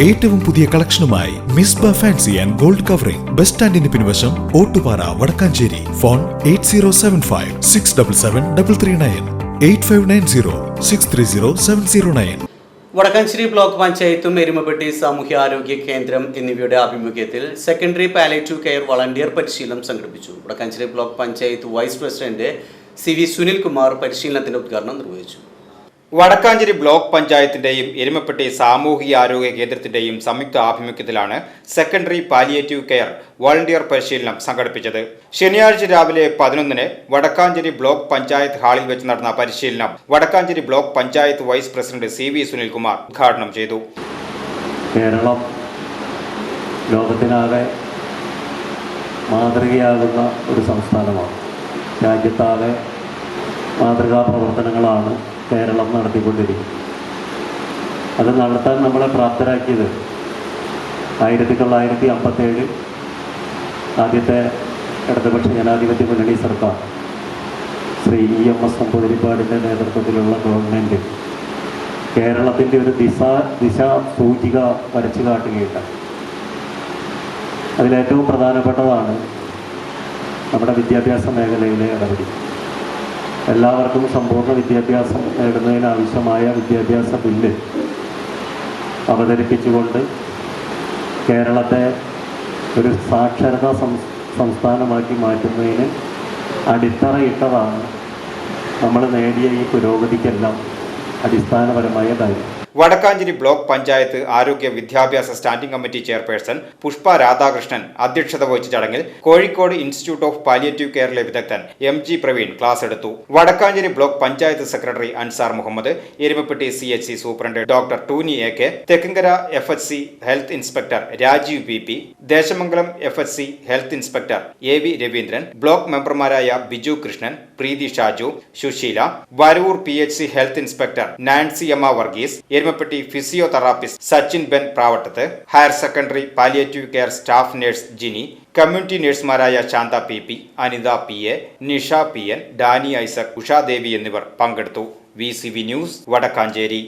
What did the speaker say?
ഏറ്റവും പുതിയ കളക്ഷനുമായി Misba fancy and gold covering bus സ്റ്റാൻഡിന് പിൻവശം ഓട്ടുപാറ വടക്കാഞ്ചേരി. ഫോൺ 8075677339 8590630709. വടക്കാഞ്ചേരി ബ്ലോക്ക് പഞ്ചായത്തും എരുമപ്പെട്ടി സാമൂഹ്യാരോഗ്യ കേന്ദ്രം എന്നിവയുടെ ആഭിമുഖ്യത്തിൽ സെക്കൻഡറി പാലിയേറ്റീവ് കെയർ വളണ്ടിയർ പരിശീലനം സംഘടിപ്പിച്ചു. Vadakkanchery block panchayat vice president CV Sunilkumar പരിശീലനത്തിന്റെ ഉദ്ഘാടനം നിർവഹിച്ചു. വടക്കാഞ്ചേരി ബ്ലോക്ക് പഞ്ചായത്തിന്റെയും എരുമപ്പെട്ടി സാമൂഹികാരോഗ്യ കേന്ദ്രത്തിന്റെയും സംയുക്ത ആഭിമുഖ്യത്തിലാണ് സെക്കൻഡറി പാലിയേറ്റീവ് കെയർ വളണ്ടിയർ പരിശീലനം സംഘടിപ്പിച്ചത്. ശനിയാഴ്ച രാവിലെ 11-ന് വടക്കാഞ്ചേരി ബ്ലോക്ക് പഞ്ചായത്ത് ഹാളിൽ വെച്ച് നടന്ന പരിശീലനം Vadakkanchery block panchayat vice president CV Sunilkumar ഉദ്ഘാടനം ചെയ്തു. കേരളം ലോകത്തിനാകെ മാതൃകയാകുന്ന ഒരു സംസ്ഥാനമാണ്. രാജ്യത്താകെ മാതൃകാ പ്രവർത്തനങ്ങളാണ് കേരളം നടത്തിക്കൊണ്ടിരിക്കും. അത് നടത്താൻ നമ്മളെ പ്രാപ്തരാക്കിയത് 1957 ആദ്യത്തെ ഇടതുപക്ഷ ജനാധിപത്യ മുന്നണി സർക്കാർ ശ്രീ EMS നമ്പൂതിരിപ്പാടിൻ്റെ നേതൃത്വത്തിലുള്ള ഗവൺമെൻറ് കേരളത്തിൻ്റെ ഒരു ദിശാ സൂചിക വരച്ചു കാട്ടുകയുണ്ടായി. അതിലേറ്റവും പ്രധാനപ്പെട്ടതാണ് നമ്മുടെ വിദ്യാഭ്യാസ മേഖലയിലെ ഇടപെടൽ. എല്ലാവർക്കും സമ്പൂർണ്ണ വിദ്യാഭ്യാസം നേടുന്നതിനാവശ്യമായ വിദ്യാഭ്യാസ ബില്ല് അവതരിപ്പിച്ചുകൊണ്ട് കേരളത്തെ ഒരു സാക്ഷരതാ സംസ്ഥാനമാക്കി മാറ്റുന്നതിന് അടിത്തറയിട്ടതാണ് നമ്മൾ നേടിയ ഈ പുരോഗതിക്കെല്ലാം അടിസ്ഥാനപരമായ കാര്യം. വടക്കാഞ്ചേരി ബ്ലോക്ക് പഞ്ചായത്ത് ആരോഗ്യ വിദ്യാഭ്യാസ standing committee chairperson Pushpa Radhakrishnan അധ്യക്ഷത വഹിച്ച ചടങ്ങിൽ കോഴിക്കോട് ഇൻസ്റ്റിറ്റ്യൂട്ട് ഓഫ് പാലിയേറ്റീവ് കെയറിലെ വിദഗ്ധൻ MG പ്രവീൺ ക്ലാസ് എടുത്തു. Vadakkanchery block panchayat secretary Ansar Muhammad, Erumapetty CHC superintendent doctor Tuni AK, Thekkankara FHC health inspector Rajeev PP, Desamangalam FHC health inspector AV Raveendran, block മെമ്പർമാരായ Biju Krishnan, Preethi Shaju, Susheela, Varavoor PHC health inspector Nancy Emma Varghese, Erumapetty physiotherapist Sachin Ben Pravattath, higher secondary palliative care staff nurse Jini, community നഴ്സുമാരായ Shantha PP, Anitha PA, Nisha PN, Dani Isaac, Ushadevi എന്നിവർ പങ്കെടുത്തു. VCV news Vadakkanchery.